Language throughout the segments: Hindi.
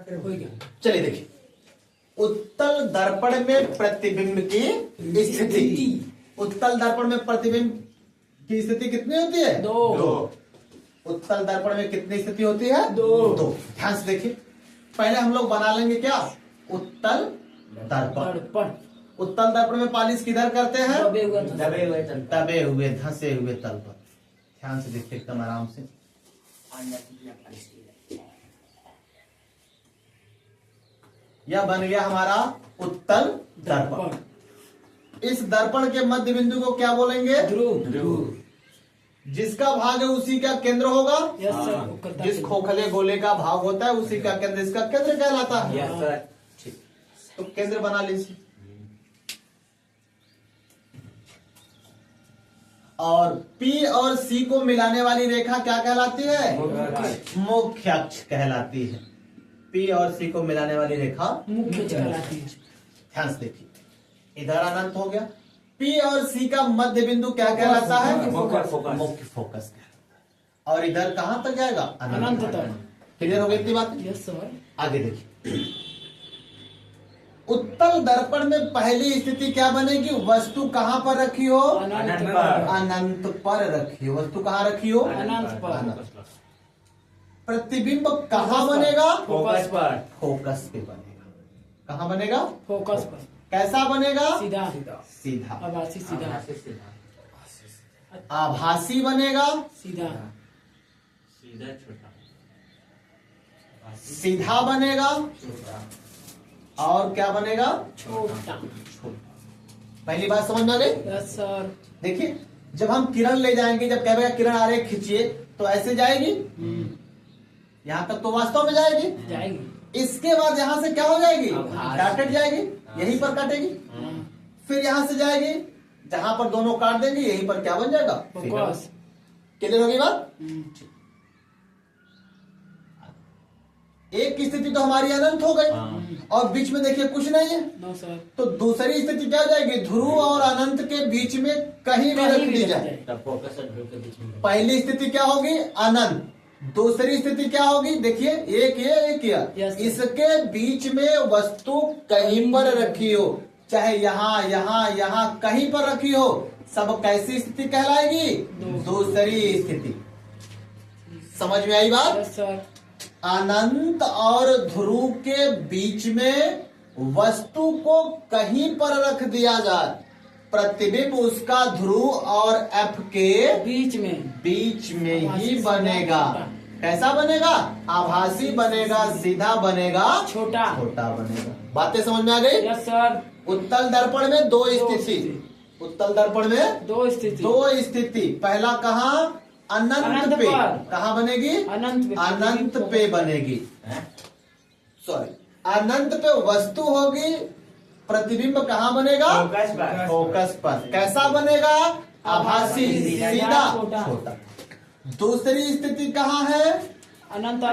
चलिए देखिए, उत्तल दर्पण में प्रतिबिंब की स्थिति। उत्तल दर्पण में प्रतिबिंब की स्थिति कितनी होती है? दो। उत्तल दर्पण में कितनी स्थिति होती है? दो। ध्यान से देखिए, पहले हम लोग बना लेंगे क्या? उत्तल दर्पण। उत्तल दर्पण में पालिश किधर करते हैं? दबे हुए धंसे हुए तल पर। ध्यान से देखिए एकदम आराम से। यह बन गया हमारा उत्तल दर्पण। इस दर्पण के मध्य बिंदु को क्या बोलेंगे? ध्रुव। जिसका भाग है उसी का केंद्र होगा। जिस खोखले गोले का भाग होता है उसी का केंद्र इसका केंद्र कहलाता है। तो केंद्र बना लीजिए। और P और C को मिलाने वाली रेखा क्या कहलाती है? मुख्य अक्ष कहलाती है। P और C को मिलाने वाली रेखा मुख्य अक्ष कहलाती है। ध्यान से देखिए, इधर अनंत हो गया। P और C का मध्य बिंदु क्या कहलाता है? मुख्य फोकस। और इधर कहां तक जाएगा? अनंत तक। क्लियर हो गई इतनी बात? Yes sir. आगे देखिए, उत्तल दर्पण में पहली स्थिति क्या बनेगी? वस्तु कहां पर रखी हो? अनंत पर रखी हो। वस्तु कहां रखी हो? अनंत पर। प्रतिबिंब कहां बनेगा? फोकस पर। फोकस पे बनेगा। कहां बनेगा? फोकस पर। कैसा बनेगा? सीधा। आभासी सीधा। आभासी बनेगा? सीधा। सीधा बनेगा? और क्या बनेगा? छोटा। पहली बात समझ में आ गई? Yes sir. देखिए, जब हम किरण ले जाएंगे, जब कहेगा किरण आ रही खींचिए, तो ऐसे जाएगी। यहाँ तक तो वास्तव में जाएगी। इसके बाद यहाँ से क्या हो जाएगी? काट जाएगी, यहीं पर काटेगी। फिर यहाँ से जाएगी, जहां पर दोनों काट देंगे यहीं पर क्या बन जाएगा? क्लियर होगी बात? एक स्थिति तो हमारी अनंत हो गई और बीच में देखिए कुछ नहीं है। No sir. तो दूसरी स्थिति क्या हो जाएगी? ध्रुव और अनंत के बीच में कहीं भी रख दी जाए। पहली स्थिति क्या होगी? अनंत। दूसरी स्थिति क्या होगी? देखिए, एक ये इसके बीच में वस्तु कहीं पर रखी हो, चाहे यहाँ कहीं पर रखी हो, सब कैसी स्थिति कहलाएगी? दूसरी स्थिति। समझ में आई बात? Yes sir. अनंत और ध्रुव के बीच में वस्तु को कहीं पर रख दिया जाए, प्रतिबिंब उसका ध्रुव और F के बीच में ही बनेगा। कैसा बनेगा? आभासी बनेगा, सीधा बनेगा, छोटा बनेगा। बातें समझ में आ गई? Yes sir. उत्तल दर्पण में दो स्थिति। उत्तल दर्पण में दो स्थिति। पहला कहाँ? अनंत पे। कहाँ बनेगी? अनंत पे बनेगी। सॉरी, अनंत पे वस्तु होगी, प्रतिबिंब कहाँ बनेगा? फोकस पर। कैसा बनेगा? आभासी, सीधा, छोटा। दूसरी स्थिति कहाँ है? अनंत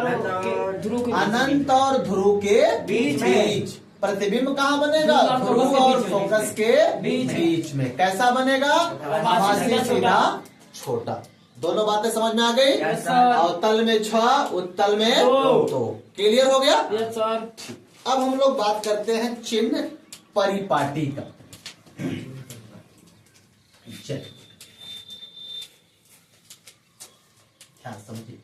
और ध्रुव के बीच। प्रतिबिंब कहाँ बनेगा? ध्रुव और फोकस के बीच में। कैसा बनेगा? आभासी, सीधा, छोटा। दोनों बातें समझ में आ गई? yes, अवतल में 6, उत्तल में 2। क्लियर हो गया? Yes sir. अब हम लोग बात करते हैं चिन्ह परिपाटी का। क्या समझिए,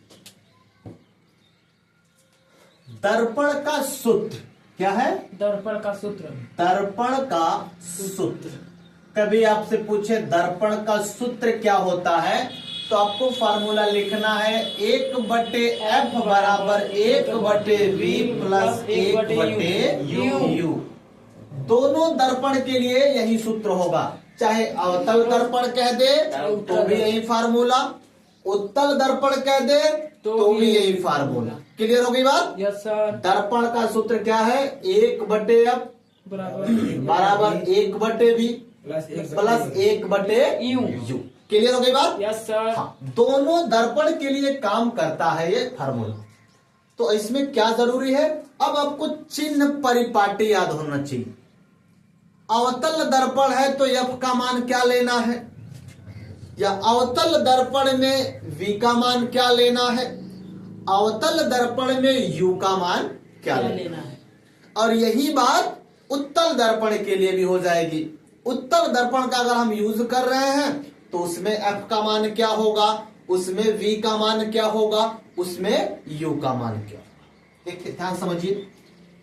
दर्पण का सूत्र क्या है? दर्पण का सूत्र। कभी आपसे पूछे दर्पण का सूत्र क्या होता है, तो आपको फार्मूला लिखना है 1/F बराबर 1/V प्लस 1/U। दोनों दर्पण के लिए यही सूत्र होगा। चाहे अवतल दर्पण कह दे तो भी यही फार्मूला, उत्तल दर्पण कह दे तो भी यही फार्मूला। क्लियर हो गई बात? Yes sir. दर्पण का सूत्र क्या है? 1/F बराबर 1/V प्लस 1/U। क्लियर हो गई बात? Yes sir. हाँ, दोनों दर्पण के लिए काम करता है ये फार्मूला। तो इसमें क्या जरूरी है? अब आपको चिन्ह परिपाटी याद होना चाहिए। अवतल दर्पण है तो F का मान क्या लेना है, या अवतल दर्पण में V का मान क्या लेना है, अवतल दर्पण में U का मान क्या लेना है। और यही बात उत्तल दर्पण के लिए भी हो जाएगी। उत्तल दर्पण का अगर हम यूज कर रहे हैं तो उसमें F का मान क्या होगा, उसमें V का मान क्या होगा, उसमें U का मान क्या होगा। देखिए ध्यान समझिए,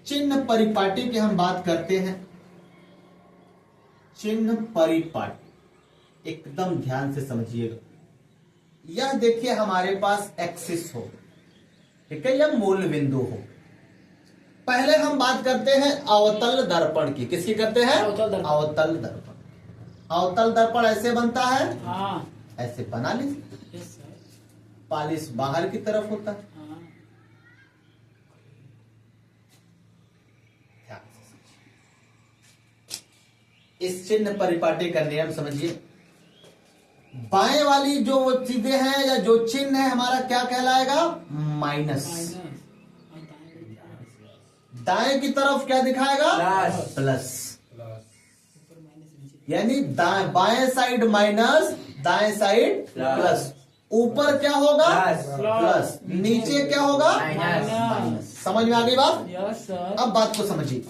चिन्ह परिपाटी की हम बात करते हैं। चिन्ह परिपाटी एकदम ध्यान से समझिएगा। यह देखिए हमारे पास एक्सिस हो, ठीक है, यह मूल बिंदु हो। पहले हम बात करते हैं अवतल दर्पण की। किसकी करते हैं? अवतल दर्पण। अवतल दर्पण ऐसे बनता है, ऐसे बना लीजिए। पालिश बाहर की तरफ होता है। इस चिन्ह परिपाटी का नियम समझिए। बाएं वाली जो चीजें हैं या जो चिन्ह है हमारा क्या कहलाएगा? माइनस। दाएं की तरफ क्या दिखाएगा? प्लस। यानी बाएं साइड माइनस, दाएं साइड प्लस। ऊपर क्या होगा? प्लस। नीचे क्या होगा? माइनस। समझ में आ गई बात? Yes sir. अब बात को समझिए,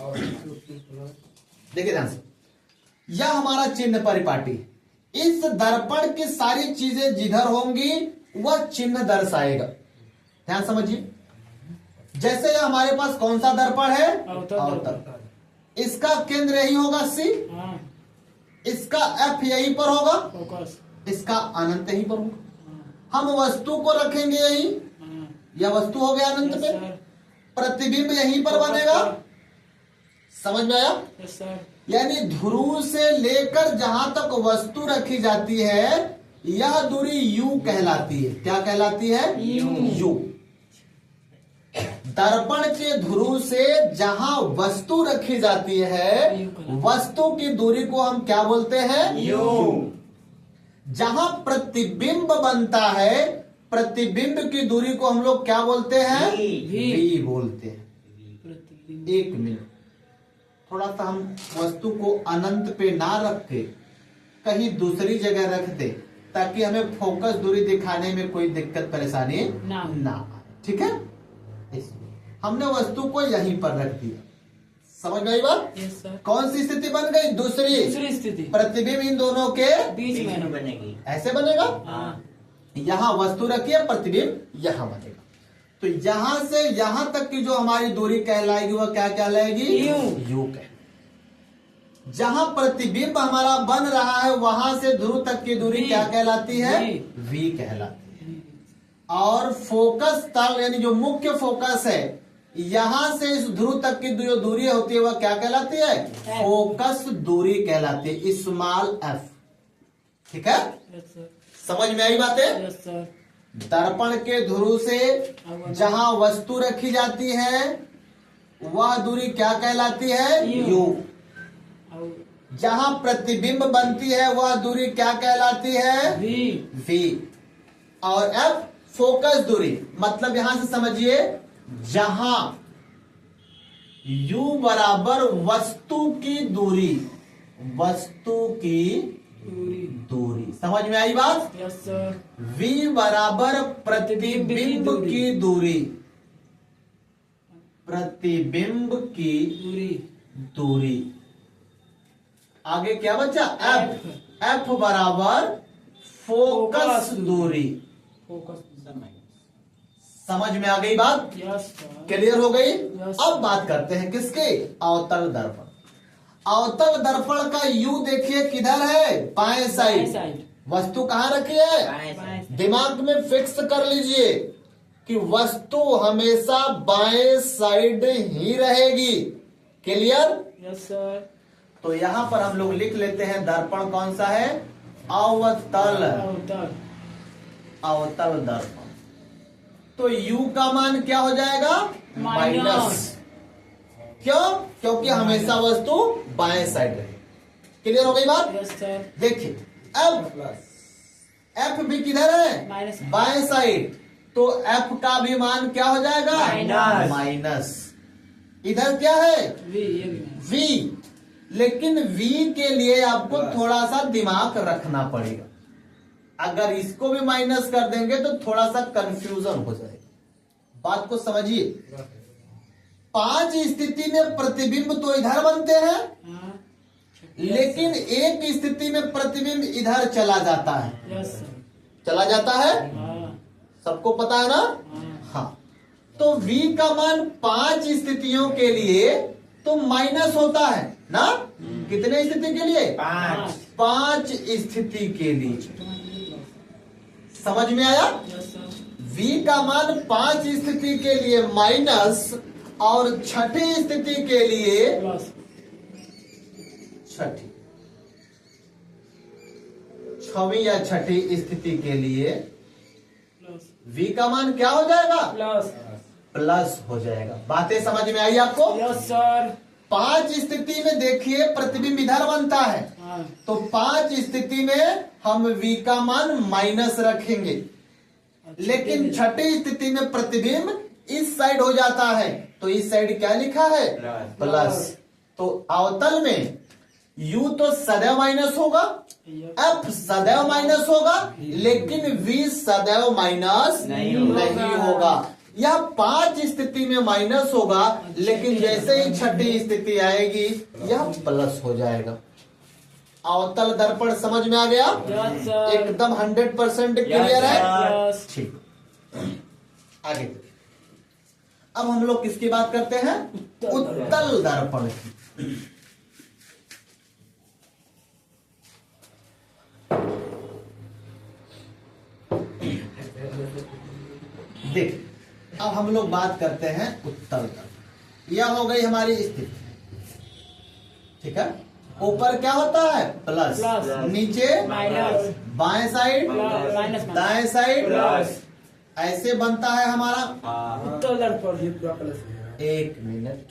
देखिए ध्यान से। यह हमारा चिन्ह परिपाटी। इस दर्पण की सारी चीजें जिधर होंगी वह चिन्ह दर्शाएगा। ध्यान समझिए। जैसे यह हमारे पास कौन सा दर्पण है? अवतल। इसका केंद्र यही होगा C, इसका F यहीं पर होगा, इसका अनंत यहीं पर होगा। हम वस्तु को रखेंगे यही, यह वस्तु हो गया अनंत पे, प्रतिबिंब यहीं पर बनेगा। समझ में आया? Yes sir. यानी ध्रुव से लेकर जहां तक वस्तु रखी जाती है यह दूरी U कहलाती है। क्या कहलाती है? U। दर्पण के ध्रुव से जहां वस्तु रखी जाती है वस्तु की दूरी को हम क्या बोलते हैं? U। जहां प्रतिबिंब बनता है प्रतिबिंब की दूरी को हम लोग क्या बोलते हैं? V बोलते हैं। एक मिनट, थोड़ा सा हम वस्तु को अनंत पे ना रख के कहीं दूसरी जगह रख दे ताकि हमें फोकस दूरी दिखाने में कोई दिक्कत परेशानी ना आए। ठीक है, हमने वस्तु को यहीं पर रख दिया। समझ में आई बात? Yes sir. कौन सी स्थिति बन गई? दूसरी स्थिति। प्रतिबिंब इन दोनों के बीच में बनेगी। ऐसे बनेगा। यहाँ वस्तु रखिए, प्रतिबिंब यहाँ बनेगा। तो यहां से यहां तक की जो हमारी दूरी कहलाएगी वह क्या कहलाएगी? U कहलाएगी। जहां प्रतिबिंब हमारा बन रहा है वहां से ध्रुव तक की दूरी क्या कहलाती है? V कहलाती है। और फोकस तल यानी जो मुख्य फोकस है यहां से इस ध्रुव तक की जो दूरी होती है वह क्या कहलाती है? फोकस दूरी कहलाती है, स्मॉल f। ठीक है, समझ में आई बातें? Yes sir. दर्पण के ध्रुव से जहां वस्तु रखी जाती है वह दूरी क्या कहलाती है? U। जहां प्रतिबिंब बनती है वह दूरी क्या कहलाती है? V। और F फोकस दूरी। मतलब यहां से समझिए, जहां U बराबर वस्तु की दूरी, वस्तु की दूरी। समझ में आई बात? Yes sir. V बराबर प्रतिबिंब की दूरी, प्रतिबिंब की दूरी। आगे क्या बचा? F बराबर फोकस दूरी। समझ में आ गई बात? Yes sir. क्लियर हो गई? Yes. अब बात करते हैं किसके? अवतल दर्पण। अवतल दर्पण का U देखिए किधर है? बाएं साइड। वस्तु कहां रखी है? दिमाग में फिक्स कर लीजिए कि वस्तु हमेशा बाएं साइड ही रहेगी। क्लियर? Yes sir. तो यहां पर हम लोग लिख लेते हैं दर्पण कौन सा है? अवतल। अवतल दर्पण। तो U का मान क्या हो जाएगा? माइनस। क्यों? क्योंकि हमेशा वस्तु बाएं साइड रहे। क्लियर हो गई बात? Yes sir. देखिए अब F भी किधर है? बाएं साइड। तो F का भी मान क्या हो जाएगा? माइनस। इधर क्या है? V। लेकिन V के लिए आपको थोड़ा सा दिमाग रखना पड़ेगा। अगर इसको भी माइनस कर देंगे तो थोड़ा सा कंफ्यूजन हो जाएगा। बात को समझिए। 5 स्थिति में प्रतिबिंब तो इधर बनते हैं, हाँ, लेकिन एक स्थिति में प्रतिबिंब इधर चला जाता है। यस सर, चला जाता है, हाँ, सबको पता है ना? हाँ, हाँ। तो v का मान 5 स्थितियों के लिए तो माइनस होता है ना? कितने स्थिति के लिए? 5 स्थिति के लिए। समझ में आया? यस सर, v का मान 5 स्थिति के लिए माइनस और छठी स्थिति के लिए प्लस, छठी, छवी या छठी स्थिति के लिए प्लस, v का मान क्या हो जाएगा? प्लस, प्लस हो जाएगा। बातें समझ में आई आपको? यस सर, 5 स्थिति में देखिए प्रतिबिंब इधर बनता है, हाँ, तो 5 स्थिति में हम v का मान माइनस रखेंगे, लेकिन छठी स्थिति में प्रतिबिंब इस साइड हो जाता है, तो इस साइड क्या लिखा है? प्लस। तो अवतल में u तो सदैव माइनस होगा, f सदैव माइनस होगा, लेकिन v सदैव माइनस नहीं नहीं होगा। यह 5 स्थिति में माइनस होगा, लेकिन जैसे ही छठी स्थिति आएगी यह प्लस हो जाएगा। अवतल दर्पण समझ में आ गया? यस सर, एकदम 100% क्लियर है? यस, ठीक, आगे अब हम लोग किसकी बात करते हैं? उत्तल दर्पण की। देख, अब हम लोग बात करते हैं उत्तल दर्पण। यह हो गई हमारी स्थिति, ठीक है? ऊपर क्या होता है? प्लस, प्लस, नीचे माइनस, बाएं साइड, माइनस, दाएं साइड प्लस, ऐसे बनता है हमारा। उत्तल दर्पण ये पूरा प्लस है। 1 मिनट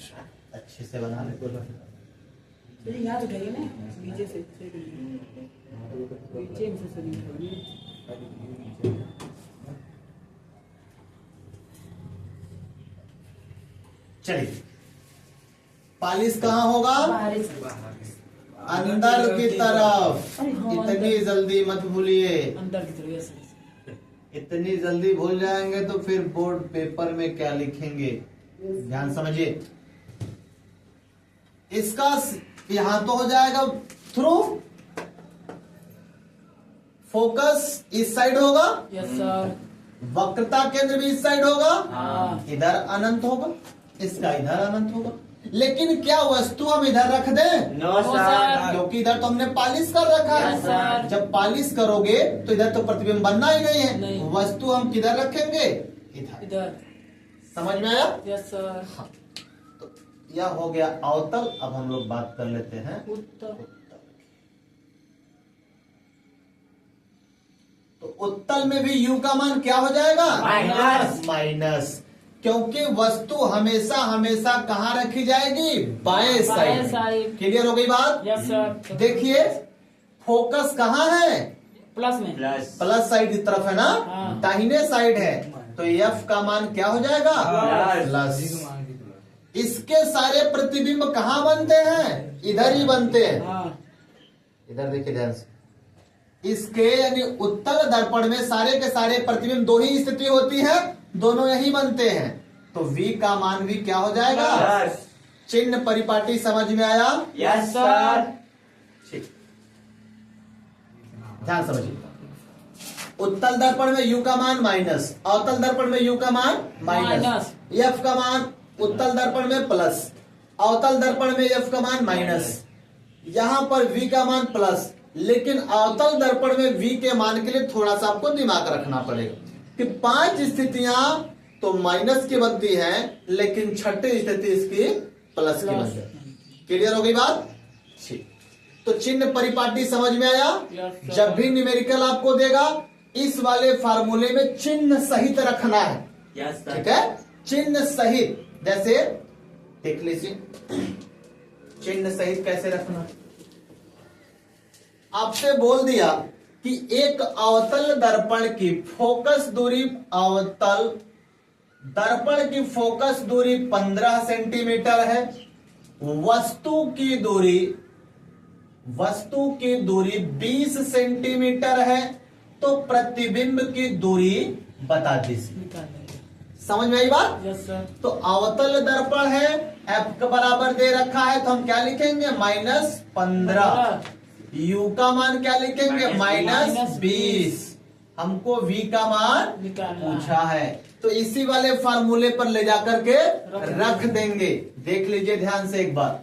अच्छे से बनाने को लो। चलिए यहाँ उठाइए ना, नीचे से नीचे से उठाइए। चलिए, पालिश कहाँ होगा? बाहर से, अंदर की तरफ। अरे हाँ, इतनी जल्दी मत भूलिए, अंदर की तरफ, यस, इतनी जल्दी भूल जाएंगे तो फिर बोर्ड पेपर में क्या लिखेंगे? ध्यान समझिए। इसका यहां तो हो जाएगा थ्रू, फोकस इस साइड होगा, यस सर, वक्रता केंद्र भी इस साइड होगा, हाँ, इधर अनंत होगा, इसका इधर अनंत होगा। लेकिन क्या वस्तु हम इधर रख दें? नो सर, क्योंकि इधर तो हमने पालिश कर रखा यस है। सर, जब पालिश करोगे तो इधर तो प्रतिबिंब बनना ही नहीं है। नहीं। वस्तु हम किधर रखेंगे? इधर। इधर, समझ में आया? यस सर, हाँ। तो यह हो गया अवतल। अब हम लोग बात कर लेते हैं उत्तल, तो उत्तल में भी u का मान क्या हो जाएगा? माइनस। माइनस, क्योंकि वस्तु हमेशा हमेशा कहाँ रखी जाएगी? बाएं बाएं साइड। साइड, क्लियर हो गई बात? यस सर, देखिए, फोकस कहाँ है? प्लस में, प्लस साइड की तरफ है ना, हाँ। दाहिने साइड है, तो f का मान क्या हो जाएगा? प्लस। इसके सारे प्रतिबिंब कहाँ बनते हैं? इधर ही बनते हैं। हाँ, इधर देखिए ध्यान से। इसके यानी उत्तल दर्पण में सारे के सारे प्रतिबिंब दो ही स्थिति होती है, दोनों यही बनते हैं, तो v का मान भी क्या हो जाएगा? चिन्ह परिपाटी समझ में आया? यस सर, ठीक, ध्यान समझिए। उत्तल दर्पण में u का मान माइनस, अवतल दर्पण में u का मान माइनस, f का मान उत्तल दर्पण में प्लस, अवतल दर्पण में f का मान माइनस, यहां पर v का मान प्लस। लेकिन अवतल दर्पण में v के मान के लिए थोड़ा सा आपको दिमाग रखना पड़ेगा कि 5 स्थितियां तो माइनस की बनती हैं, लेकिन छठी स्थिति इसकी प्लस की बनती है। क्लियर हो गई बात? ठीक, तो चिन्ह परिपाटी समझ में आया? यस जब भी न्यूमेरिकल आपको देगा, इस वाले फार्मूले में चिन्ह सहित रखना है। ठीक है, चिन्ह सहित। जैसे देख लीजिए, चिन्ह सहित कैसे रखना। आपसे बोल दिया कि एक अवतल दर्पण की फोकस दूरी, अवतल दर्पण की फोकस दूरी 15 सेंटीमीटर है, वस्तु की दूरी 20 सेंटीमीटर है, तो प्रतिबिंब की दूरी बता दीजिए। समझ में आई बात? Yes sir. तो अवतल दर्पण है, एफ का बराबर दे रखा है तो हम क्या लिखेंगे -15। यू का मान क्या लिखेंगे -20। हमको v का मान पूछा है तो इसी वाले फार्मूले पर ले जाकर के रख देंगे। देख लीजिए ध्यान से एक बार,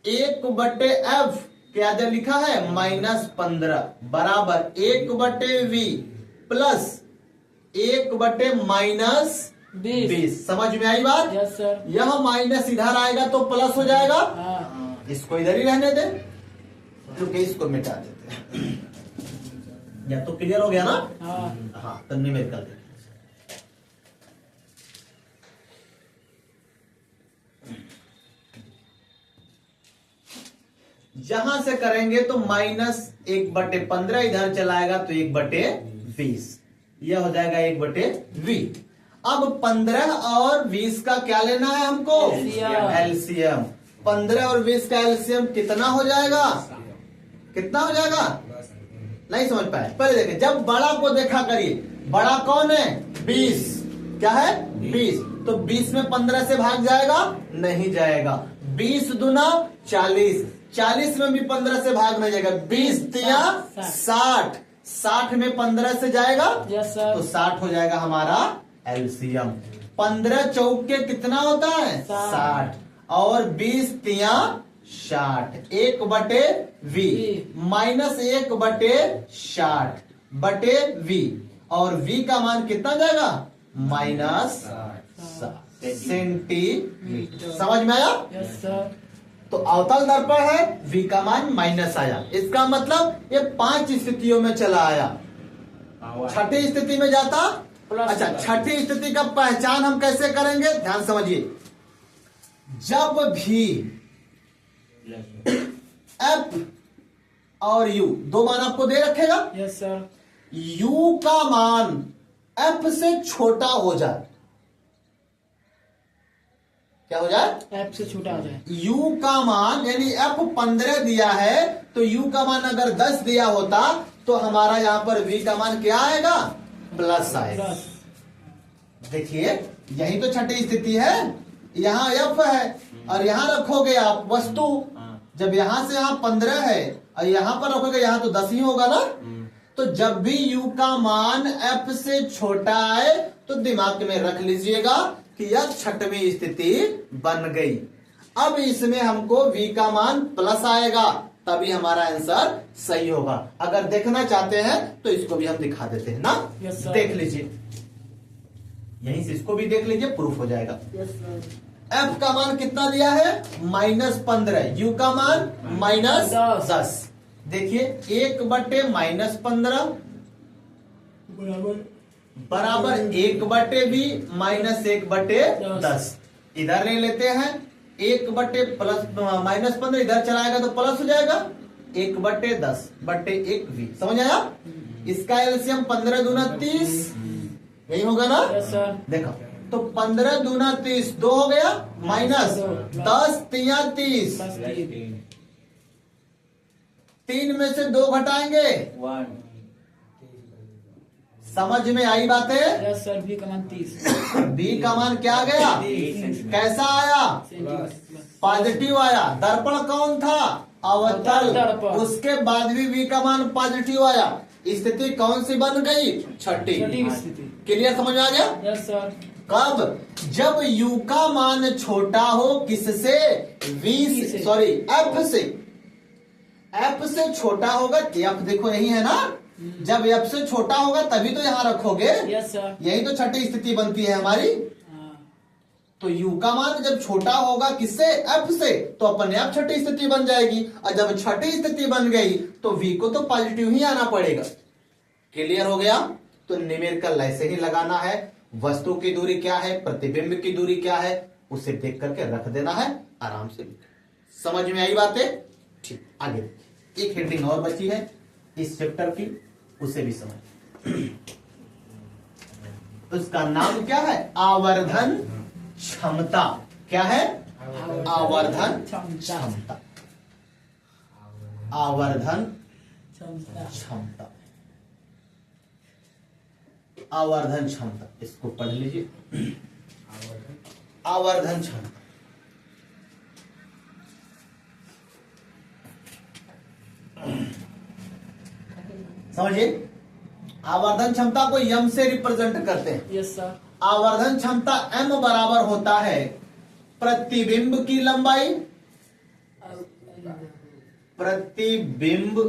1/f क्या जो लिखा है -15 बराबर 1/v प्लस 1/-20। समझ में आई बात? Yes sir. यह माइनस इधर आएगा तो प्लस हो जाएगा, हाँ। इसको इधर ही रहने दे क्योंकि इसको मिटा देते हैं। या तो क्लियर हो गया ना? हाँ तो निमेर कर देते। यहां से करेंगे तो -1/15 इधर चलाएगा तो 1/20, यह हो जाएगा 1/v। अब 15 और 20 का क्या लेना है हमको? एलसीएम। 15 और 20 का एलसीएम कितना हो जाएगा? कितना हो जाएगा? नहीं समझ पाए? पहले देखें, जब बड़ा को देखा करिए, बड़ा कौन है? 20। क्या है? 20। तो 20 में 15 से भाग जाएगा? नहीं जाएगा। 20 दूना 40, 40 में भी 15 से भाग नहीं जाएगा। 20 तिया 60, 60 में 15 से जाएगा? Yes sir. तो 60 हो जाएगा हमारा एलसीएम। 15 चौके कितना होता है? 60 और 20 तिया 60, 1/v -1/60/v और v का मान कितना जाएगा? -60 सेंटीमीटर। समझ में आया? Yes sir. तो अवतल दर्पण है, v का मान माइनस आया, इसका मतलब ये 5 स्थितियों में चला आया। छठी स्थिति में जाता। अच्छा, छठी स्थिति का पहचान हम कैसे करेंगे? ध्यान समझिए, जब भी f और u दो मान आपको दे रखेगा, यस सर। u का मान f से छोटा हो जाए, क्या हो जाए? f से छोटा हो जाए। u का मान यानी f 15 दिया है तो u का मान अगर 10 दिया होता तो हमारा यहाँ पर v का मान क्या आएगा? प्लस आएगा। देखिए यही तो छठी स्थिति है, यहाँ f है और यहाँ रखोगे आप वस्तु, जब यहाँ से यहाँ 15 है और यहाँ पर रखोगे यहाँ तो 10 ही होगा ना। तो जब भी u का मान f से छोटा आए तो दिमाग में रख लीजिएगा कि यह छठवीं स्थिति बन गई। अब इसमें हमको v का मान प्लस आएगा तभी हमारा आंसर सही होगा। अगर देखना चाहते हैं तो इसको भी हम दिखा देते हैं ना। Yes sir. देख लीजिए, यहीं से इसको भी देख लीजिए, प्रूफ हो जाएगा। Yes sir. f का मान कितना दिया है? -15, u का मान -10। देखिए 1/-15 बराबर 1/v -1/10। इधर ले लेते हैं, 1/+-15 इधर चलाएगा तो प्लस हो जाएगा, 1/10/1v। समझ आया? इसका एलसीएम 15 दूना 30, यही होगा ना? Yes sir. देखो तो 15 दूना 30, 2 हो गया माइनस 10 तिया 30, 3 में से 2 घटाएंगे 1। समझ में आई बातें? Yes sir. v का मान 30। b का मान क्या गया? कैसा आया? पॉजिटिव आया। दर्पण कौन था? अवतल। दर्पण। उसके बाद भी v का मान पॉजिटिव आया। स्थिति कौन सी बन गई? छठी स्थिति। क्लियर? समझ में आ गया? Yes sir. कब? जब u का मान छोटा हो किससे? v से, सॉरी f से। f से छोटा होगा, f देखो यही है ना, जब f से छोटा होगा तभी तो यहाँ रखोगे। Yes sir. यही तो छठी स्थिति बनती है हमारी। तो u का मान जब छोटा होगा किससे? f से, तो अपने आप छठी स्थिति बन जाएगी। और जब छठी स्थिति बन गई तो v को तो पॉजिटिव ही आना पड़ेगा। क्लियर हो गया? तो न्यूमेरिकल ऐसे ही लगाना है। वस्तु की दूरी क्या है, प्रतिबिंब की दूरी क्या है, उसे देख करके रख देना है आराम से। समझ में आई बातें? ठीक, आगे एक हेडिंग और बची है इस चैप्टर की, उसे भी समझ। उसका नाम क्या है? आवर्धन क्षमता। क्या है? आवर्धन क्षमता। आवर्धन क्षमता। आवर्धन क्षमता, इसको पढ़ लीजिए। आवर्धन क्षमता, समझिए, आवर्धन क्षमता को यम से रिप्रेजेंट करते हैं। Yes sir. आवर्धन क्षमता m बराबर होता है प्रतिबिंब की लंबाई, प्रतिबिंब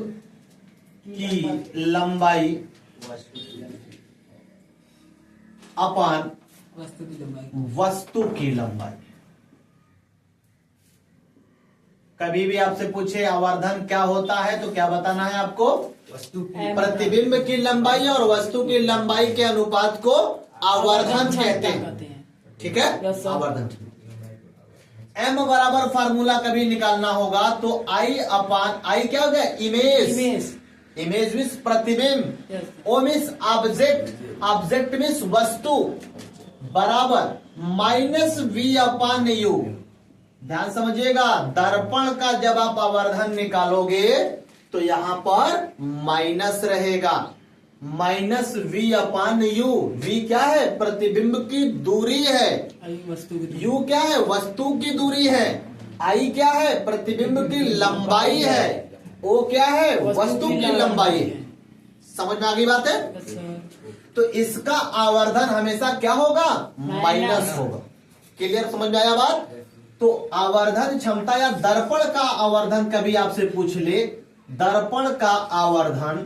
की लंबाई अपान वस्तु की लंबाई। वस्तु की लंबाई। कभी भी आपसे पूछे आवर्धन क्या होता है तो क्या बताना है आपको? वस्तु प्रतिबिंब की लंबाई और वस्तु की लंबाई के अनुपात को आवर्धन कहते हैं। ठीक है, Yes, sir. आवर्धन। m बराबर फार्मूला कभी निकालना होगा तो I अपान I क्या हो गया? इमेज। इमेज मीन्स प्रतिबिंब, Yes. O means object, object means वस्तु, बराबर माइनस v अपान यू। ध्यान समझिएगा, दर्पण का जब आप आवर्धन निकालोगे तो यहां पर माइनस रहेगा, minus v upon you. v क्या है? प्रतिबिंब की दूरी है, वस्तु की u क्या है? वस्तु की दूरी है, I क्या है? प्रतिबिंब की लंबाई है, o क्या है? वस्तु की लंबाई है। समझ में आ गई बात है? Yes sir. तो इसका आवर्धन हमेशा क्या होगा? माइनस होगा। क्लियर, समझ में आया बात? तो आवर्धन क्षमता या दर्पण का आवर्धन कभी आपसे पूछ ले, दर्पण का आवर्धन,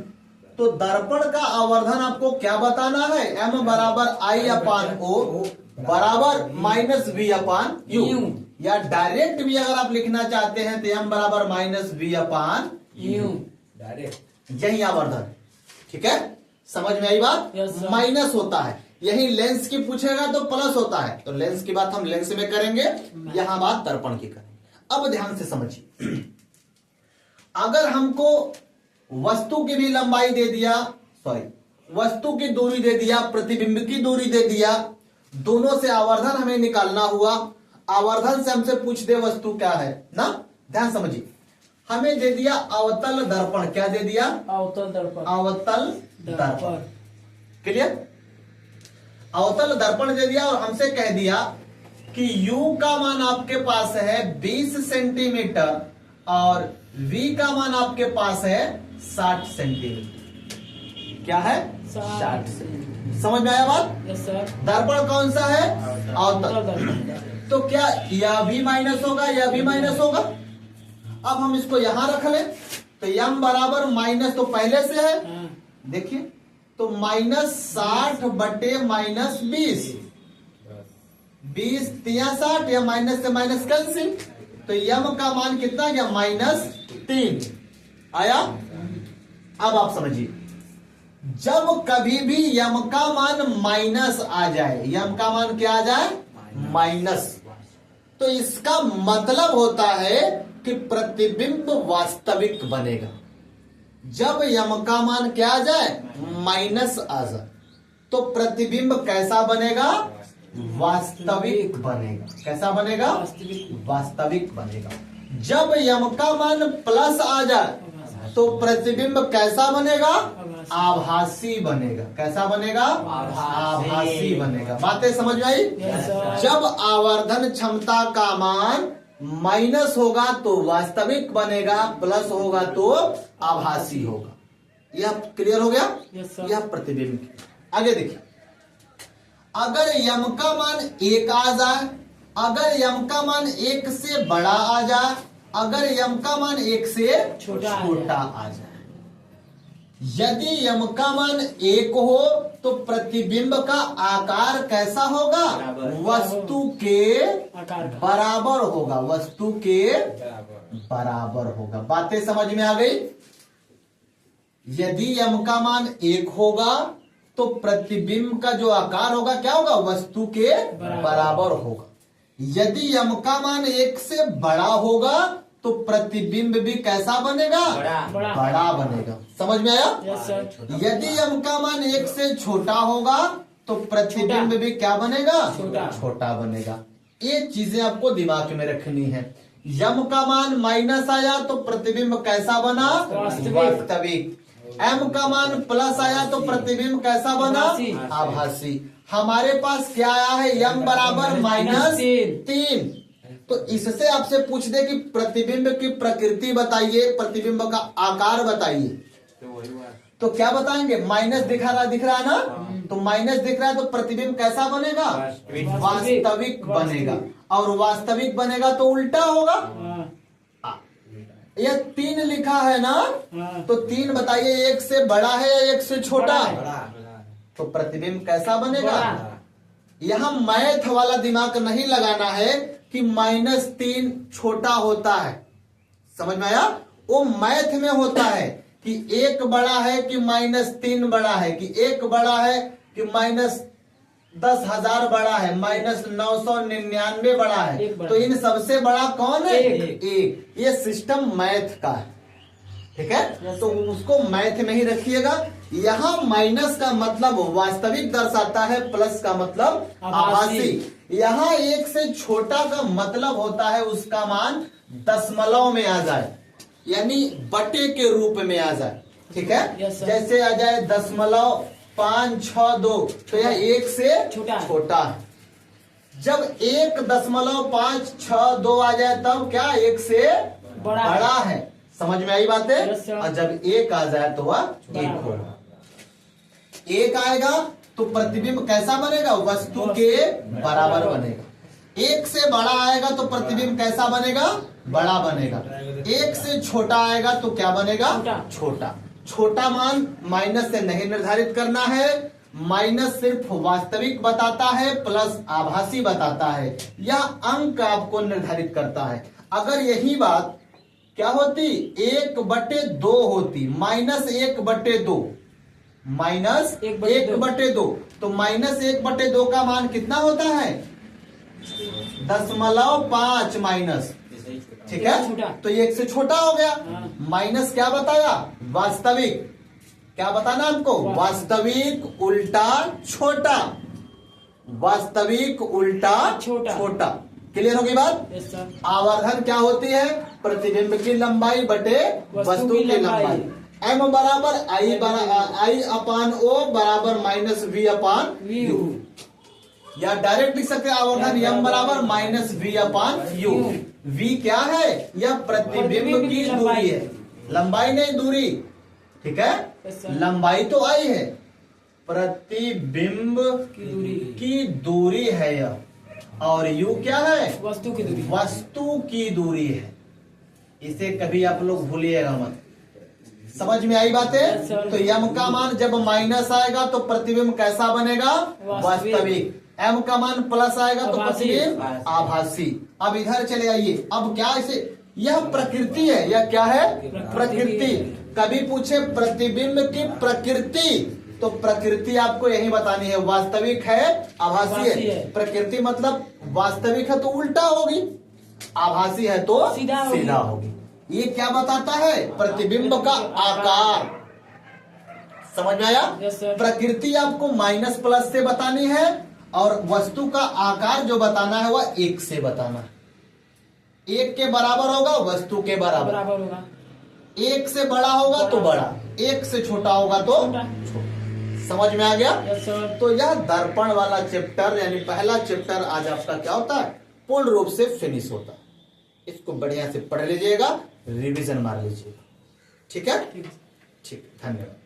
तो दर्पण का आवर्धन आपको क्या बताना है? m बराबर I अपान ओ बराबर माइनस v अपान यू। या डायरेक्ट भी अगर आप लिखना चाहते हैं तो m बराबर माइनस v अपान यू। यही आवर्धन। ठीक है, समझ में आई बात? Yes, sir. माइनस होता है, यही लेंस की पूछेगा तो प्लस होता है, तो लेंस की बात हम लेंस में करेंगे, यहां बात दर्पण की करेंगे। अब ध्यान से समझिए, अगर हमको वस्तु की भी लंबाई दे दिया, सॉरी वस्तु की दूरी दे दिया, प्रतिबिंब की दूरी दे दिया, दोनों से आवर्धन हमें निकालना हुआ, आवर्धन से हमसे पूछ दे वस्तु क्या है ना, ध्यान समझिए, हमें दे दिया अवतल दर्पण। क्या दे दिया? अवतल दर्पण। अवतल दर्पण। क्लियर? अवतल दर्पण दे दिया और हमसे कह दिया कि u का मान आपके पास है 20 सेंटीमीटर और v का मान आपके पास है 60 सेंटीमीटर। क्या है? 60 सेंटीमीटर। समझ में आया बात? Yes sir. दर्पण कौन सा है? अवतल। दर्पण। तो क्या यह भी माइनस होगा, यह भी माइनस होगा? अब हम इसको यहां रख लें तो m बराबर माइनस तो पहले से है, हाँ। देखिए, तो माइनस 60 बटे माइनस 20, 20 तिया 60, या माइनस से माइनस कैंसिल, तो यम का मान कितना गया? माइनस 3 आया। अब आप समझिए, जब कभी भी यम का मान माइनस आ जाए, यम का मान क्या आ जाए? माइनस, तो इसका मतलब होता है कि प्रतिबिंब वास्तविक बनेगा। जब यम का मान क्या आ जाए? माइनस आ जाए, तो प्रतिबिंब कैसा बनेगा? वास्तविक बनेगा। कैसा बनेगा? वास्तविक बनेगा। जब यम का मान प्लस आ जाए तो प्रतिबिंब कैसा बनेगा? आभासी बनेगा। कैसा बनेगा? आभासी बनेगा। बातें समझ में आई? जब आवर्धन क्षमता का मान माइनस होगा तो वास्तविक बनेगा, प्लस होगा तो आभासी होगा। यह क्लियर हो गया? यह प्रतिबिंब। आगे देखिए, अगर यम का मान 1 आ जाए, अगर यम का मान 1 से बड़ा आ जाए, अगर यम का मान 1 से छोटा आ जाए, यदि यम का मान 1 हो तो प्रतिबिंब का आकार कैसा होगा? वस्तु के बराबर होगा। वस्तु के बराबर होगा। बातें समझ में आ गई? यदि यम का मान 1 होगा तो प्रतिबिंब का जो आकार होगा क्या होगा? वस्तु के बराबर होगा। यदि यम का मान 1 से बड़ा होगा तो प्रतिबिंब भी कैसा बनेगा? बड़ा बनेगा। समझ में आया? यदि यम का मान 1 से छोटा होगा तो प्रतिबिंब भी क्या बनेगा? छोटा बनेगा। ये चीजें आपको दिमाग में रखनी है। यम का मान माइनस आया तो प्रतिबिंब कैसा बना? वास्तविक। m का मान प्लस आया तो प्रतिबिंब कैसा बना? आभासी। आभासी। हमारे पास क्या आया है? m बराबर -3। तो इससे आपसे पूछ दे कि प्रतिबिंब की प्रकृति बताइए, प्रतिबिंब का आकार बताइए, तो क्या बताएंगे? माइनस दिख रहा है ना, तो माइनस दिख रहा है तो प्रतिबिंब कैसा बनेगा? वास्तविक बनेगा। और वास्तविक बनेगा तो उल्टा होगा। यह 3 लिखा है ना, तो 3 बताइए, 1 से बड़ा है या 1 से छोटा? तो प्रतिबिंब कैसा बनेगा? यहाँ मैथ वाला दिमाग नहीं लगाना है कि -3 छोटा होता है, समझ में आया? वो मैथ में होता है कि 1 बड़ा है कि -3 बड़ा है, कि 1 बड़ा है कि -10,000 बड़ा है, -999 बड़ा है। तो इन सबसे बड़ा कौन है? एक। ये सिस्टम मैथ का है, ठीक है? तो उसको मैथ में ही रखिएगा। यहाँ माइनस का मतलब वास्तविक दर्शाता है, प्लस का मतलब आभासी। यहाँ 1 से छोटा का मतलब होता है उसका मान दशमलव में आ जाए, यानी बटे के रूप में आ जाए, ठीक है? जैसे आ जाए 0.562, तो यह 1 से छोटा है। जब 1.562 आ जाए तब क्या 1 से बड़ा है? समझ में आई बातें? और जब 1 आ जाए तो वह 1 होगा। 1 आएगा तो प्रतिबिंब कैसा बनेगा? वस्तु के बराबर बनेगा। 1 से बड़ा आएगा तो प्रतिबिंब कैसा बनेगा? बड़ा बनेगा। 1 से छोटा आएगा तो क्या बनेगा? छोटा। छोटा मान माइनस से नहीं निर्धारित करना है, माइनस सिर्फ वास्तविक बताता है, प्लस आभासी बताता है। यह अंक आपको निर्धारित करता है। अगर यही बात क्या होती? 1/2 होती, -1/2, -1/2, तो -1/2 का मान कितना होता है? 0.5 माइनस, ठीक है? तो ये 1 से छोटा हो गया। माइनस क्या बताया? वास्तविक। क्या बताना हमको? वास्तविक उल्टा छोटा, वास्तविक उल्टा छोटा। क्लियर होगी बात? आवर्धन क्या होती है? प्रतिबिंब की लंबाई बटे वस्तु की लंबाई। m बराबर I/O बराबर -V/U, या डायरेक्ट लिख सकते हैं आवर्धन m बराबर -V/U। V क्या है? यह प्रतिबिंब की दूरी है, लंबाई नहीं दूरी, ठीक है? लंबाई तो I है, प्रतिबिंब की दूरी है यह, और U क्या है? वस्तु की दूरी। वस्तु की दूरी है। इसे कभी आप लोग भूलिएगा मत। समझ में आई बातें? तो m का मान जब माइनस आएगा तो प्रतिबिंब कैसा बनेगा? वास्तविक। m का मान प्लस आएगा तो प्रतिबिंब आभासी। अब इधर चले आइए। अब क्या इसे, यह प्रकृति है, यह क्या है? प्रकृति। कभी पूछे प्रतिबिंब की प्रकृति, तो प्रकृति आपको यही बतानी है, वास्तविक है, आभासी है। प्रकृति मतलब वास्तविक है तो उल्टा होगी, आभासी है तो सीधा होगी। ये क्या बताता है? प्रतिबिंब का आकार। समझ में आया? प्रकृति आपको माइनस प्लस से बतानी है, और वस्तु का आकार जो बताना है वह 1 से बताना है। 1 के बराबर होगा वस्तु के बराबर होगा। 1 से बड़ा होगा तो बड़ा, 1 से छोटा होगा तो छोटा। समझ में आ गया? तो यह दर्पण वाला चैप्टर, यानी पहला चैप्टर आज आपका क्या होता है? पूर्ण रूप से फिनिश होता है। इसको बढ़िया से पढ़ लीजिएगा, रिवीजन मार लीजिएगा, ठीक है? ठीक, धन्यवाद।